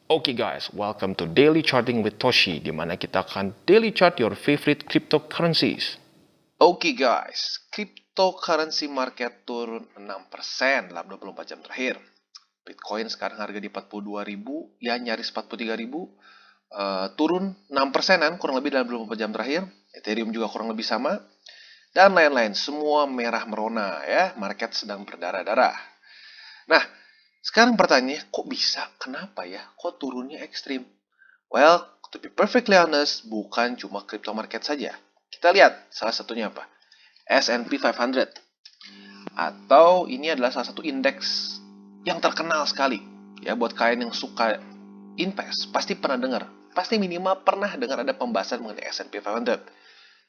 Oke guys, welcome to Daily Charting with Toshi, di mana kita akan daily chart your favorite cryptocurrencies. Oke guys, cryptocurrency market turun 6% dalam 24 jam terakhir. Bitcoin sekarang harga di 42.000, ya nyaris 43.000. Turun 6%an kurang lebih dalam 24 jam terakhir. Ethereum juga kurang lebih sama. Dan lain-lain, semua merah merona ya, market sedang berdarah-darah. Nah, sekarang pertanyaannya, kok bisa? Kenapa ya? Kok turunnya ekstrim? Well, to be perfectly honest, bukan cuma crypto market saja. Kita lihat salah satunya apa? S&P 500. Atau ini adalah salah satu indeks yang terkenal sekali. Ya, buat kalian yang suka invest, pasti pernah dengar. Pasti minimal pernah dengar ada pembahasan mengenai S&P 500.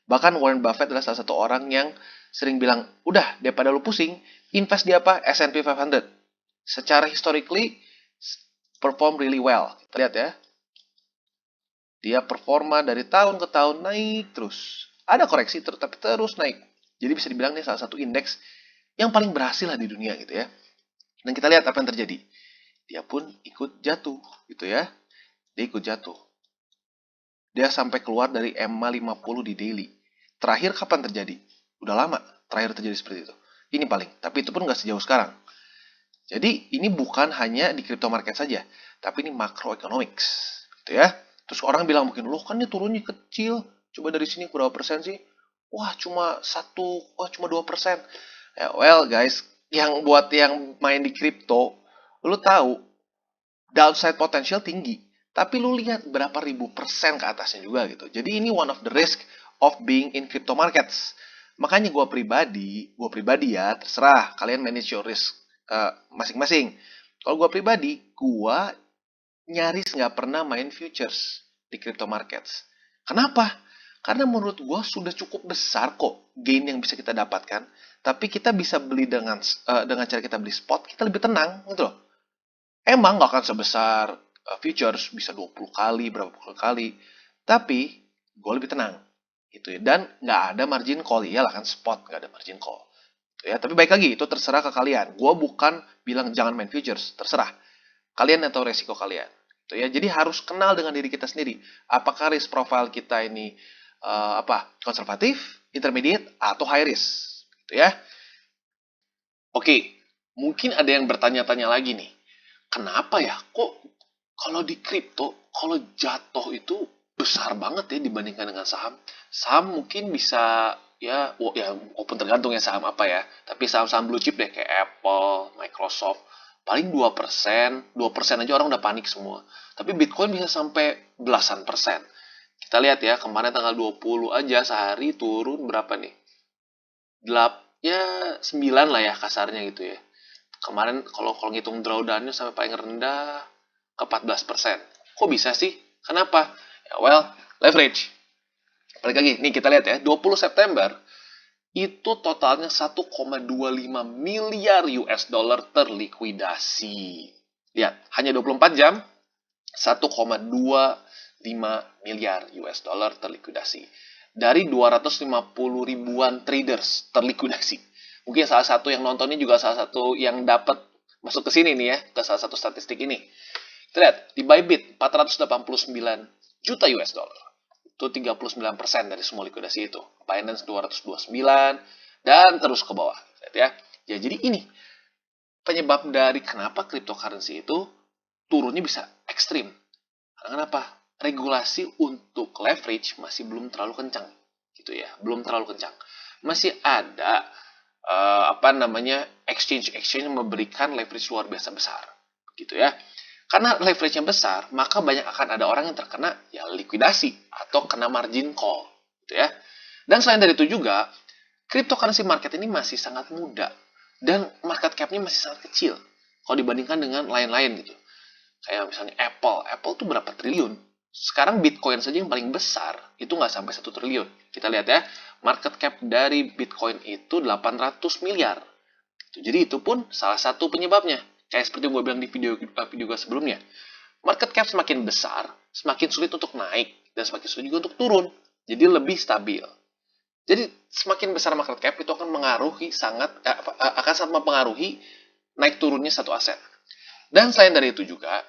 Bahkan Warren Buffett adalah salah satu orang yang sering bilang, udah, daripada lu pusing, invest di apa? S&P 500. Secara historically, perform really well. Kita lihat ya. Dia performa dari tahun ke tahun naik terus. Ada koreksi tapi terus naik. Jadi bisa dibilang ini salah satu indeks yang paling berhasil lah di dunia gitu ya. Dan kita lihat apa yang terjadi. Dia pun ikut jatuh gitu ya. Dia ikut jatuh. Dia sampai keluar dari EMA 50 di daily. Terakhir kapan terjadi? Udah lama terakhir terjadi seperti itu. Ini paling, tapi itu pun nggak sejauh sekarang. Jadi ini bukan hanya di crypto market saja, tapi ini macroeconomics, gitu ya. Terus orang bilang mungkin, loh kan ini turunnya kecil, coba dari sini berapa persen sih? Wah cuma 2%. Ya, well guys, yang buat yang main di crypto, lu tahu downside potential tinggi, tapi lu lihat berapa ribu persen ke atasnya juga gitu. Jadi ini one of the risk of being in crypto markets. Makanya gue pribadi ya, terserah kalian manage your risk masing-masing. Kalau gue pribadi, gue nyaris nggak pernah main futures di crypto markets. Kenapa? Karena menurut gue sudah cukup besar kok gain yang bisa kita dapatkan. Tapi kita bisa beli dengan cara kita beli spot, kita lebih tenang gitu loh. Emang nggak akan sebesar futures, bisa 20 kali, berapa puluh kali. Tapi gue lebih tenang. Gitu ya. Dan nggak ada margin call. Iyalah kan spot, nggak ada margin call. Gitu ya. Tapi baik lagi, itu terserah ke kalian. Gue bukan bilang jangan main futures, terserah. Kalian yang tahu resiko kalian. Gitu ya. Jadi harus kenal dengan diri kita sendiri. Apakah risk profile kita ini konservatif, intermediate, atau high risk. Gitu ya. Oke, mungkin ada yang bertanya-tanya lagi nih. Kenapa ya? Kok kalau di kripto, kalau jatuh itu besar banget ya dibandingkan dengan saham. Saham mungkin bisa ya, walaupun tergantung ya saham apa ya. Tapi saham-saham blue chip deh kayak Apple, Microsoft, paling 2%, 2% aja orang udah panik semua. Tapi Bitcoin bisa sampai belasan persen. Kita lihat ya, kemarin tanggal 20 aja sehari turun berapa nih? 9 lah ya kasarnya gitu ya. Kemarin kalau ngitung drawdown-nya sampai paling rendah ke 14%. Kok bisa sih? Kenapa? Ya, well, leverage. Balik lagi, nih kita lihat ya, 20 September itu totalnya 1,25 miliar US dollar terlikuidasi. Lihat, hanya 24 jam 1,25 miliar US dollar terlikuidasi. Dari 250 ribuan traders terlikuidasi. Mungkin salah satu yang nontonnya juga salah satu yang dapat masuk ke sini nih ya, ke salah satu statistik ini. Kita lihat, di Bybit 489 juta US dollar. Itu 39% dari semua likuidasi itu. Binance 229 dan terus ke bawah. Lihat ya. Ya, jadi ini penyebab dari kenapa cryptocurrency itu turunnya bisa ekstrim. Karena kenapa? Regulasi untuk leverage masih belum terlalu kencang. Gitu ya, belum terlalu kencang. Masih ada exchange yang memberikan leverage luar biasa besar, gitu ya. Karena leverage yang besar, maka banyak akan ada orang yang terkena ya likuidasi atau kena margin call, gitu ya. Dan selain dari itu juga, cryptocurrency market ini masih sangat muda dan market cap-nya masih sangat kecil kalau dibandingkan dengan lain-lain gitu. Kayak misalnya Apple tuh berapa triliun? Sekarang Bitcoin saja yang paling besar itu nggak sampai 1 triliun. Kita lihat ya, market cap dari Bitcoin itu 800 miliar. Jadi itu pun salah satu penyebabnya. Kayak seperti yang gue bilang di video gue sebelumnya. Market cap semakin besar, semakin sulit untuk naik, dan semakin sulit juga untuk turun. Jadi lebih stabil. Jadi semakin besar market cap itu akan sangat mempengaruhi naik turunnya satu aset. Dan selain dari itu juga,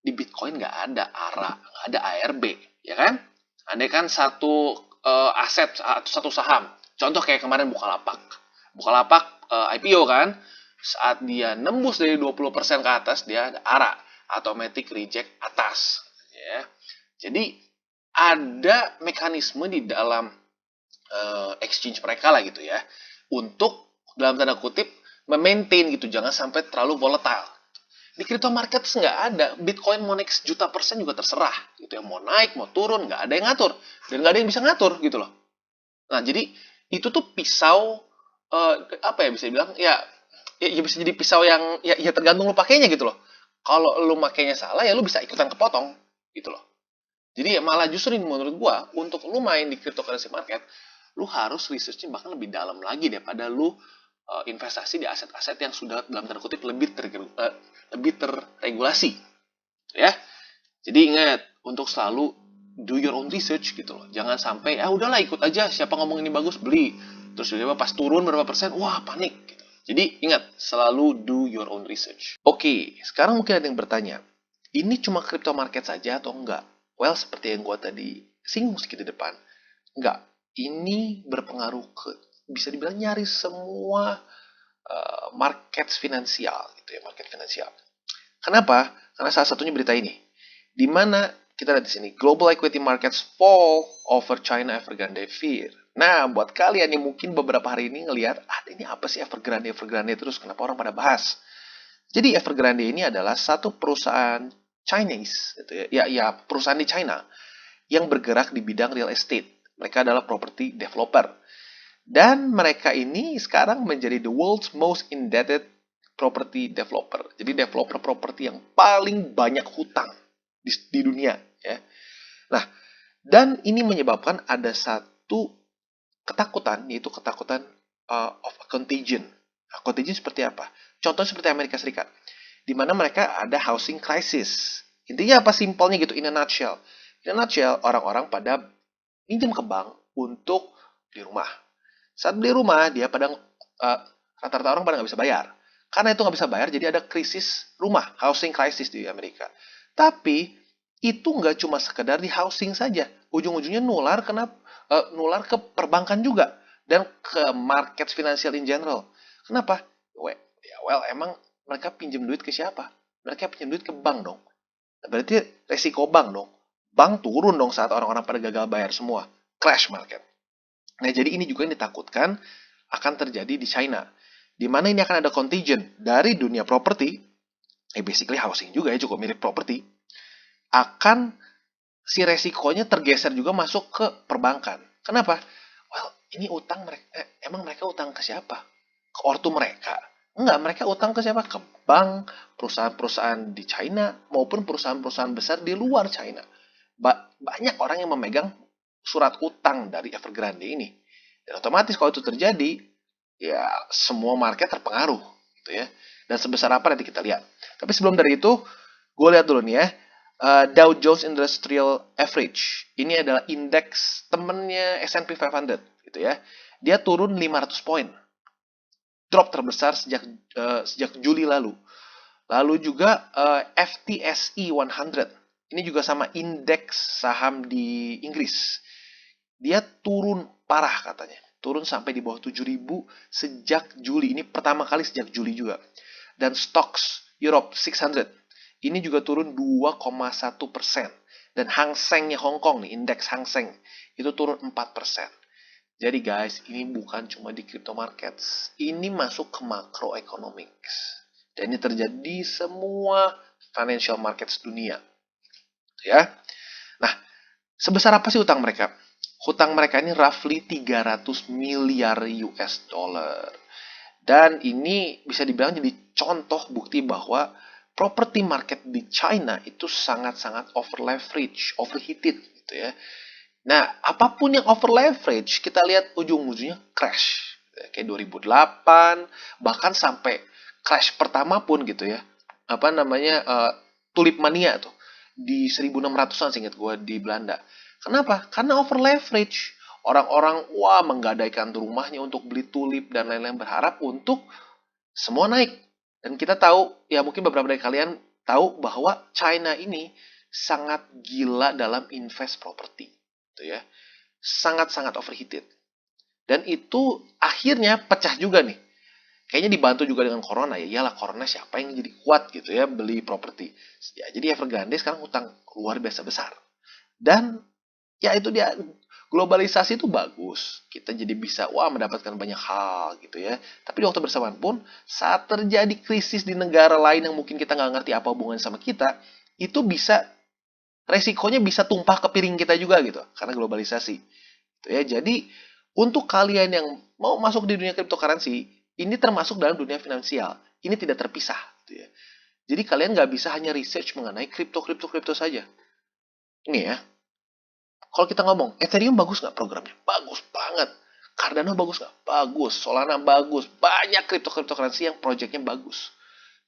di Bitcoin nggak ada ARA, nggak ada ARB, ya kan? Andai kan satu aset, satu saham, contoh kayak kemarin Bukalapak. Bukalapak IPO kan, saat dia nembus dari 20% ke atas, dia ada ARA, automatic reject atas. Ya. Jadi ada mekanisme di dalam exchange mereka lah gitu ya, untuk dalam tanda kutip memaintain gitu, jangan sampai terlalu volatile. Di crypto markets nggak ada. Bitcoin mau naik 1.000.000% juga terserah. Gitu ya. Mau naik, mau turun, nggak ada yang ngatur. Dan nggak ada yang bisa ngatur gitu loh. Nah, jadi itu tuh pisau, apa ya bisa dibilang, ya bisa jadi pisau yang, ya tergantung lu pakainya gitu loh. Kalau lu makainya salah, ya lu bisa ikutan kepotong gitu loh. Jadi ya malah justru menurut gua, untuk lu main di cryptocurrency market, lu harus researchnya bahkan lebih dalam lagi daripada lu investasi di aset-aset yang sudah dalam tanda kutip lebih terregulasi, ya. Jadi ingat untuk selalu do your own research gitu loh. Jangan sampai udahlah ikut aja siapa ngomong ini bagus beli. Terus tiba-tiba pas turun berapa persen, wah panik gitu. Jadi ingat selalu do your own research. Oke, sekarang mungkin ada yang bertanya, ini cuma crypto market saja atau enggak? Well, seperti yang gua tadi singgung sedikit di depan, enggak. Ini berpengaruh ke, bisa dibilang nyaris semua market finansial gitu ya, market finansial. Kenapa? Karena salah satunya berita ini, di mana kita lihat di sini, global equity markets fall over China Evergrande fear. Nah, buat kalian yang mungkin beberapa hari ini ngelihat, ini apa sih Evergrande terus kenapa orang pada bahas? Jadi Evergrande ini adalah satu perusahaan Chinese, gitu ya perusahaan di China yang bergerak di bidang real estate. Mereka adalah property developer. Dan mereka ini sekarang menjadi the world's most indebted property developer. Jadi developer properti yang paling banyak hutang di dunia. Ya. Nah, dan ini menyebabkan ada satu ketakutan, yaitu ketakutan of a contagion. Nah, contagion seperti apa? Contoh seperti Amerika Serikat, di mana mereka ada housing crisis. Intinya apa simpelnya gitu, in a nutshell. In a nutshell, orang-orang pada pinjam ke bank untuk beli rumah. Saat beli rumah, dia rata-rata orang pada nggak bisa bayar. Karena itu nggak bisa bayar, jadi ada krisis rumah, housing crisis di Amerika. Tapi itu nggak cuma sekedar di housing saja, ujung-ujungnya nular ke perbankan juga dan ke market finansial in general. Kenapa? Well, emang mereka pinjam duit ke siapa? Mereka pinjam duit ke bank dong. Berarti resiko bank dong. Bank turun dong saat orang-orang pada gagal bayar semua. Crash market. Nah, jadi ini juga yang ditakutkan akan terjadi di China. Di mana ini akan ada contagion dari dunia properti, basically housing juga ya, cukup mirip properti, akan si resikonya tergeser juga masuk ke perbankan. Kenapa? Well, ini utang mereka, emang mereka utang ke siapa? Ke ortu mereka? Enggak, mereka utang ke siapa? Ke bank, perusahaan-perusahaan di China, maupun perusahaan-perusahaan besar di luar China. Banyak orang yang memegang surat utang dari Evergrande ini. Dan otomatis kalau itu terjadi, ya semua market terpengaruh gitu ya. Dan sebesar apa nanti kita lihat. Tapi sebelum dari itu, gue lihat dulu nih ya. Dow Jones Industrial Average. Ini adalah indeks temennya S&P 500 gitu ya. Dia turun 500 poin. Drop terbesar sejak Juli lalu. Lalu juga FTSE 100. Ini juga sama indeks saham di Inggris. Dia turun parah katanya. Turun sampai di bawah 7.000 sejak Juli. Ini pertama kali sejak Juli juga. Dan stocks Europe 600. Ini juga turun 2,1%. Dan Hang Seng-nya Hong Kong nih, indeks Hang Seng, itu turun 4%. Jadi guys, ini bukan cuma di crypto markets. Ini masuk ke macroeconomics. Dan ini terjadi di semua financial markets dunia. Ya. Nah, sebesar apa sih utang mereka? Hutang mereka ini roughly 300 miliar US dollar. Dan ini bisa dibilang jadi contoh bukti bahwa property market di China itu sangat-sangat over leverage, overheated gitu ya. Nah, apapun yang over leverage, kita lihat ujung-ujungnya crash. Kayak 2008, bahkan sampai crash pertama pun gitu ya. Tulip mania tuh di 1600-an seingat gue di Belanda. Kenapa? Karena over leverage. Orang-orang menggadaikan rumahnya untuk beli tulip dan lain-lain, berharap untuk semua naik. Dan kita tahu, ya mungkin beberapa dari kalian tahu bahwa China ini sangat gila dalam invest properti, gitu ya. Sangat-sangat overheated. Dan itu akhirnya pecah juga nih. Kayaknya dibantu juga dengan corona ya. Iyalah corona siapa yang jadi kuat gitu ya beli properti. Ya, jadi Evergrande sekarang hutang luar biasa besar. Dan ya itu dia, globalisasi itu bagus. Kita jadi bisa mendapatkan banyak hal gitu ya. Tapi di waktu bersamaan pun saat terjadi krisis di negara lain yang mungkin kita nggak ngerti apa hubungannya sama kita, itu bisa resikonya bisa tumpah ke piring kita juga gitu karena globalisasi. Gitu ya. Jadi untuk kalian yang mau masuk di dunia cryptocurrency, ini termasuk dalam dunia finansial. Ini tidak terpisah gitu ya. Jadi kalian nggak bisa hanya research mengenai kripto saja. Ini ya, kalau kita ngomong, Ethereum bagus nggak programnya? Bagus banget. Cardano bagus nggak? Bagus. Solana bagus. Banyak cryptocurrency yang projectnya bagus.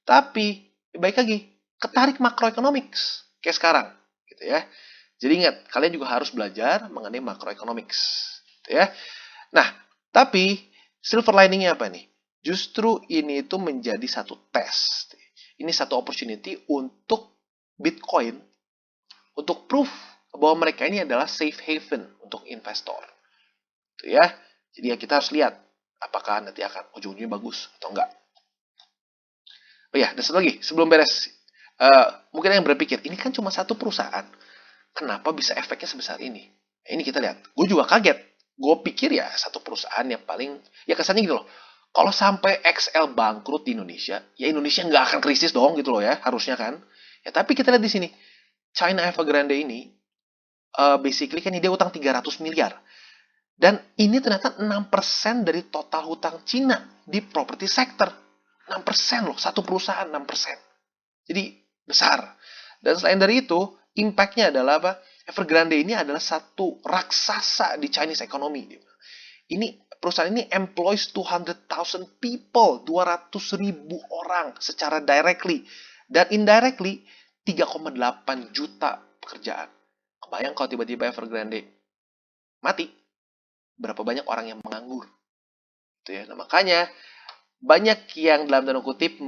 Tapi, baik lagi, ketarik macroeconomics. Kayak sekarang. Gitu ya. Jadi ingat, kalian juga harus belajar mengenai macroeconomics. Gitu ya. Nah, tapi, silver liningnya apa nih? Justru ini itu menjadi satu tes. Ini satu opportunity untuk Bitcoin untuk proof bahwa mereka ini adalah safe haven untuk investor. Gitu ya. Jadi ya kita harus lihat apakah nanti akan ujung-ujungnya bagus atau enggak. Oh ya, dan satu lagi sebelum beres, mungkin yang berpikir ini kan cuma satu perusahaan, kenapa bisa efeknya sebesar ini? Nah, ini kita lihat. Gue juga kaget. Gue pikir ya satu perusahaan yang paling ya kesannya gitu loh. Kalau sampai XL bangkrut di Indonesia, ya Indonesia nggak akan krisis dong gitu loh ya, harusnya kan. Ya tapi kita lihat di sini, China Evergrande ini basically kan dia utang 300 miliar. Dan ini ternyata 6% dari total hutang Cina di property sector. 6% loh, satu perusahaan 6%. Jadi besar. Dan selain dari itu, impact-nya adalah apa? Evergrande ini adalah satu raksasa di Chinese economy. Ini perusahaan ini employs 200,000 people, 200.000 orang secara directly. Dan indirectly 3,8 juta pekerjaan. Kebayang kalau tiba-tiba Evergrande mati, berapa banyak orang yang menganggur. Gitu ya. Nah, makanya banyak yang dalam tanda kutip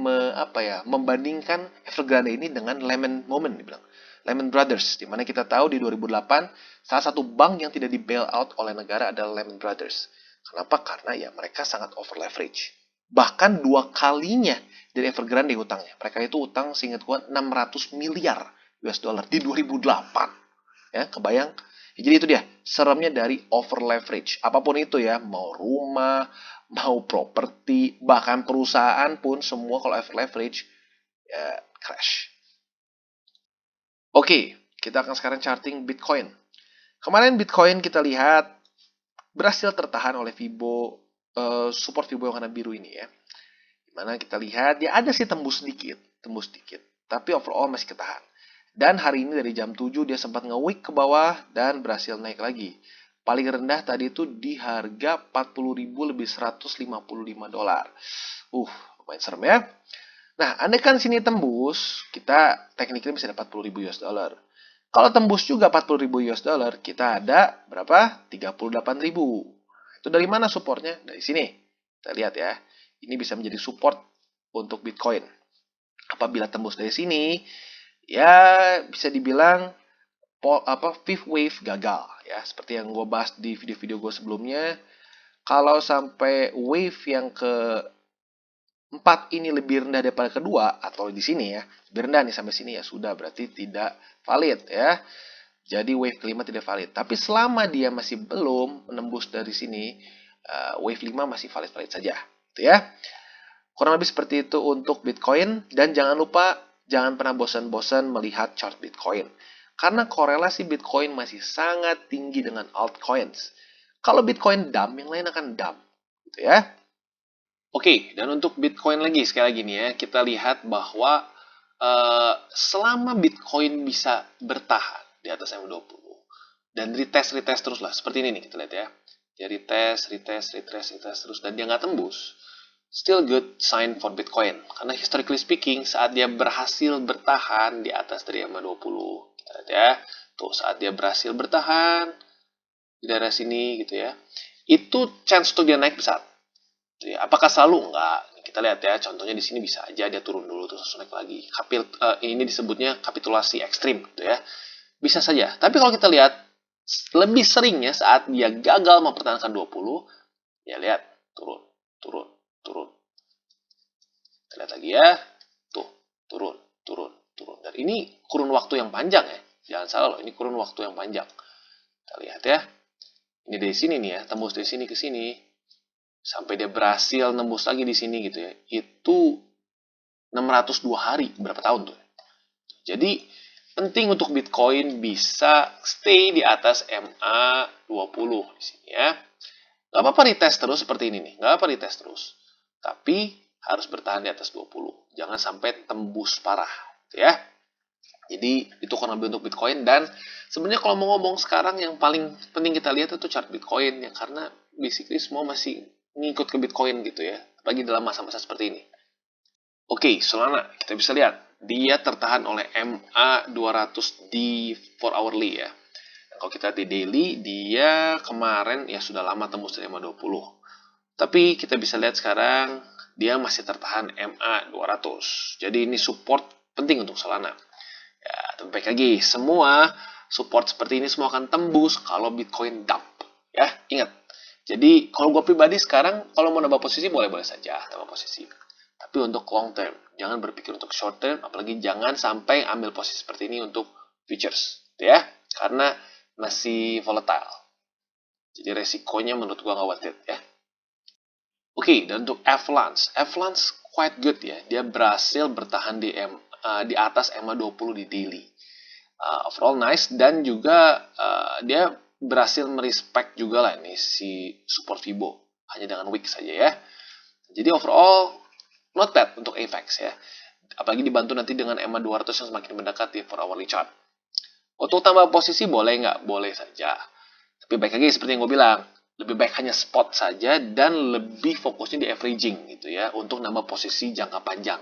membandingkan Evergrande ini dengan Lehman dibilang. Lehman Brothers, di mana kita tahu di 2008 salah satu bank yang tidak di bail out oleh negara adalah Lehman Brothers. Kenapa? Karena ya mereka sangat over leverage. Bahkan 2 kalinya dari Evergrande hutangnya. Mereka itu utang seingat gua 600 miliar US dollar di 2008. Ya, kebayang? Ya, jadi itu dia, seremnya dari over leverage. Apapun itu ya, mau rumah, mau properti, bahkan perusahaan pun semua kalau over leverage ya crash. Oke, kita akan sekarang charting Bitcoin. Kemarin Bitcoin kita lihat berhasil tertahan oleh support Fibo yang warna biru ini ya. Dimana kita lihat ya ada sih tembus sedikit, tapi overall masih ketahan. Dan hari ini dari jam 7 dia sempat nge-wick ke bawah dan berhasil naik lagi. Paling rendah tadi itu di harga 40.000 lebih 155 dolar. Lumayan serem ya. Nah, andai kan sini tembus, kita tekniknya bisa dapat 40.000 US dollar. Kalau tembus juga 40.000 US dollar, kita ada berapa? 38.000. Itu dari mana supportnya? Dari sini. Kita lihat ya. Ini bisa menjadi support untuk Bitcoin. Apabila tembus dari sini, ya bisa dibilang fifth wave gagal ya. Seperti yang gue bahas di video-video gue sebelumnya. Kalau sampai wave yang ke 4 ini lebih rendah daripada kedua, atau di sini ya, lebih rendah nih sampai sini ya sudah, berarti tidak valid ya. Jadi wave kelima tidak valid. Tapi selama dia masih belum menembus dari sini, wave 5 masih valid-valid saja. Gitu ya. Kurang lebih seperti itu untuk Bitcoin. Dan jangan lupa, jangan pernah bosan-bosan melihat chart Bitcoin. Karena korelasi Bitcoin masih sangat tinggi dengan altcoins. Kalau Bitcoin dump, yang lain akan dump. Gitu ya. Oke, dan untuk Bitcoin lagi, sekali lagi nih ya, kita lihat bahwa selama Bitcoin bisa bertahan di atas M20 dan retest terus lah, seperti ini nih kita lihat ya. Dia retest terus dan dia nggak tembus, still good sign for Bitcoin. Karena historically speaking, saat dia berhasil bertahan di atas dari M20, kita lihat ya, tuh saat dia berhasil bertahan di daerah sini gitu ya, itu chance untuk dia naik besar. Apakah selalu? Enggak. kita lihat ya, contohnya di sini bisa aja dia turun dulu terus naik lagi. Ini disebutnya kapitulasi ekstrim gitu ya. Bisa saja. Tapi kalau kita lihat lebih seringnya saat dia gagal mempertahankan 20, ya lihat turun, turun, turun. Kita lihat lagi ya. Tuh, turun, turun, turun. Dan ini kurun waktu yang panjang ya. Jangan salah loh, ini kurun waktu yang panjang. Kita lihat ya. Ini dari sini nih ya, tembus dari sini ke sini. Sampai dia berhasil nembus lagi di sini gitu ya. Itu 602 hari, berapa tahun tuh? Jadi penting untuk Bitcoin bisa stay di atas MA20 di sini ya. Gak apa-apa retest terus seperti ini nih, gak apa-apa retest terus. Tapi harus bertahan di atas 20. Jangan sampai tembus parah gitu ya. Jadi itu kurang lebih untuk Bitcoin. Dan sebenarnya kalau mau ngomong sekarang yang paling penting kita lihat itu chart Bitcoin ya, karena basically semua masih ngikut ke Bitcoin gitu ya, apalagi dalam masa-masa seperti ini. Oke, Solana kita bisa lihat dia tertahan oleh MA200 di 4 hourly ya. Dan kalau kita lihat di daily, dia kemarin ya sudah lama tembus dari MA20. Tapi kita bisa lihat sekarang dia masih tertahan MA200. Jadi ini support penting untuk Solana. Ya, tapi baik lagi, semua support seperti ini semua akan tembus kalau Bitcoin dump. Ya, ingat. Jadi kalau gue pribadi sekarang kalau mau nambah posisi boleh-boleh saja nambah posisi. Tapi untuk long term, jangan berpikir untuk short term, apalagi jangan sampai ambil posisi seperti ini untuk futures, ya, karena masih volatile. Jadi resikonya menurut gue nggak worth it, ya. Oke, dan untuk Avalanche quite good ya, dia berhasil bertahan di atas MA20 di daily. Overall nice, dan juga dia berhasil merespect juga lah ini si support Fibo, hanya dengan wick saja ya. Jadi overall not bad untuk AVAX ya. Apalagi dibantu nanti dengan MA200 yang semakin mendekat di 4 hourly chart. Untuk tambah posisi boleh nggak? Boleh saja. Tapi baik lagi seperti yang gue bilang, lebih baik hanya spot saja dan lebih fokusnya di averaging gitu ya, untuk nambah posisi jangka panjang.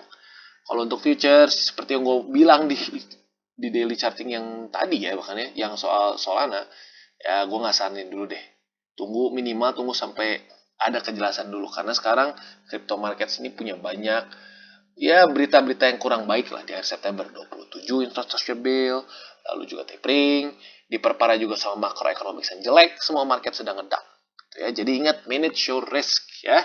Kalau untuk futures, seperti yang gue bilang di daily charting yang tadi ya, bahkan ya, yang soal Solana, ya gue nggak saranin dulu deh. Tunggu sampai ada kejelasan dulu, karena sekarang crypto market ini punya banyak ya berita-berita yang kurang baik lah di akhir September. 27 infrastructure bill, lalu juga tapering, diperparah juga sama macroeconomic yang jelek, semua market sedang ngedump gitu ya. Jadi ingat, manage your risk ya.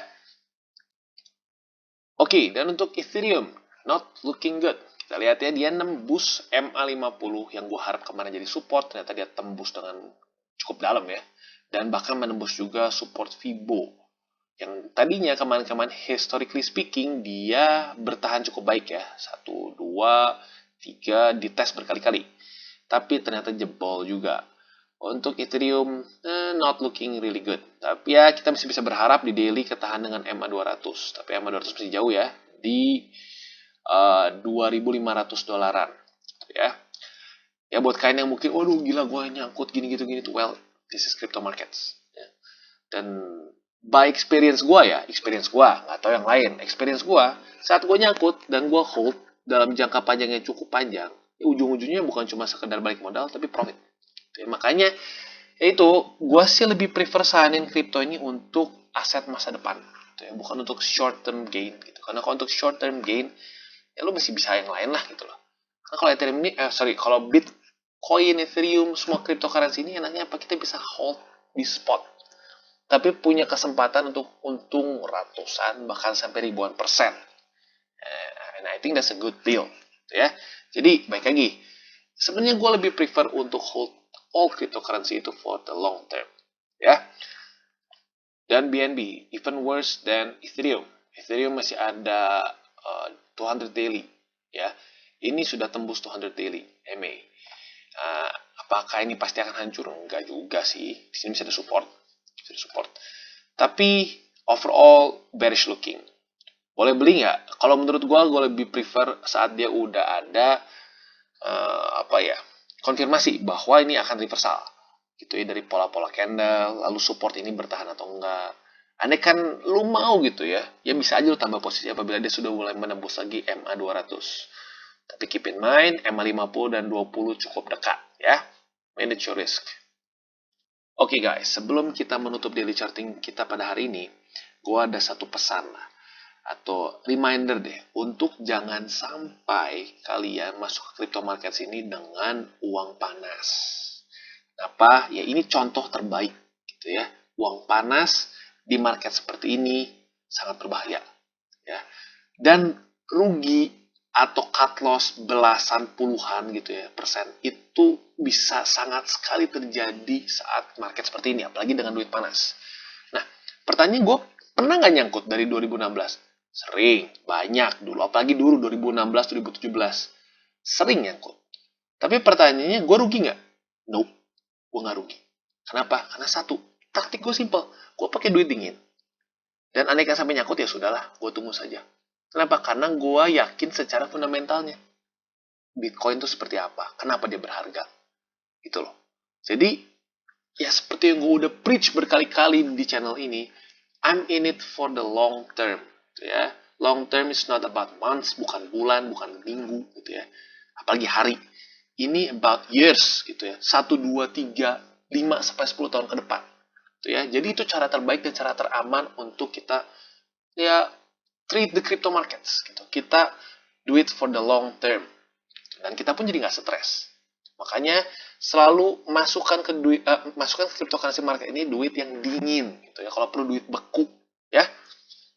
Oke, dan untuk Ethereum not looking good. Kita lihat ya, dia nembus MA50 yang gue harap kemarin jadi support, ternyata dia tembus dengan cukup dalam ya. Dan bahkan menembus juga support Fibo. Yang tadinya kemarin-kemarin historically speaking dia bertahan cukup baik ya. 1, 2, 3 dites berkali-kali. Tapi ternyata jebol juga. Untuk Ethereum not looking really good. Tapi ya kita masih bisa berharap di daily ketahan dengan MA200. Tapi MA200 masih jauh ya. Di $2.500 ya. Ya buat kalian yang mungkin, waduh gila gue nyangkut gini gitu, well, this is crypto markets. Ya. Dan by experience gue, nggak tahu yang lain. Experience gue, saat gue nyangkut dan gue hold dalam jangka panjang yang cukup panjang, ya ujung-ujungnya bukan cuma sekedar balik modal, tapi profit. Ya, makanya, itu gue sih lebih prefer sahanin kripto ini untuk aset masa depan, gitu ya, bukan untuk short term gain. Gitu. Karena kalau untuk short term gain, ya lu masih bisa yang lain lah gitu loh. Karena kalau Ethereum ini, kalau Bitcoin, Ethereum, semua cryptocurrency ini enaknya apa? Kita bisa hold di spot. Tapi punya kesempatan untuk untung ratusan, bahkan sampai ribuan persen. And I think that's a good deal. Ya. Jadi, baik lagi. Sebenarnya gue lebih prefer untuk hold all cryptocurrency itu for the long term. Ya. Dan BNB, even worse than Ethereum. Ethereum masih ada 200 daily. Ya. Ini sudah tembus 200 daily, MA. Apakah ini pasti akan hancur? Enggak juga sih. Di sini bisa ada support. Tapi overall bearish looking. Boleh beli nggak? Kalau menurut gue lebih prefer saat dia udah ada konfirmasi bahwa ini akan reversal gitu ya, dari pola-pola candle, lalu support ini bertahan atau enggak. Andai kan lu mau gitu ya bisa aja lu tambah posisi apabila dia sudah mulai menembus lagi MA200. Tapi keep in mind, MA50 dan 20 cukup dekat ya. Manage your risk. Oke guys, sebelum kita menutup daily charting kita pada hari ini, gue ada satu pesan lah. atau reminder deh untuk jangan sampai kalian masuk ke crypto market ini dengan uang panas. Kenapa? Ya ini contoh terbaik gitu ya. Uang panas di market seperti ini sangat berbahaya ya. Dan rugi atau cut loss belasan puluhan gitu ya persen itu bisa sangat sekali terjadi saat market seperti ini, apalagi dengan duit panas. Nah, pertanyaan gue, pernah nggak nyangkut dari 2016? Sering, banyak dulu, apalagi dulu 2016, 2017. Sering nyangkut. Tapi pertanyaannya, gue rugi nggak? Nope, gue nggak rugi. Kenapa? Karena satu, taktik gue simple. Gue pakai duit dingin. Dan anehkan sampai nyangkut ya sudahlah, gue tunggu saja. Kenapa? Karena gue yakin secara fundamentalnya. Bitcoin itu seperti apa? Kenapa dia berharga? Gitu loh. Jadi, ya seperti yang gue udah preach berkali-kali di channel ini, I'm in it for the long term. Gitu ya. Long term is not about months, bukan bulan, bukan minggu. Gitu ya. Apalagi hari. Ini about years. Gitu ya. 1, 2, 3, 5, sampai 10 tahun ke depan. Gitu ya. Jadi itu cara terbaik dan cara teraman untuk kita ya treat the crypto markets. Gitu. Kita do it for the long term. Dan kita pun jadi nggak stres. Makanya selalu masukkan ke cryptocurrency market ini duit yang dingin gitu ya. Kalau perlu duit beku ya.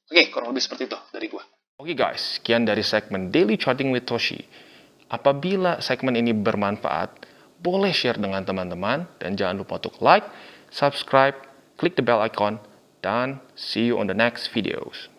Oke, kurang lebih seperti itu dari gua. Oke guys, sekian dari segmen Daily Charting with Toshi. Apabila segmen ini bermanfaat, boleh share dengan teman-teman dan jangan lupa untuk like, subscribe, klik the bell icon, dan see you on the next videos.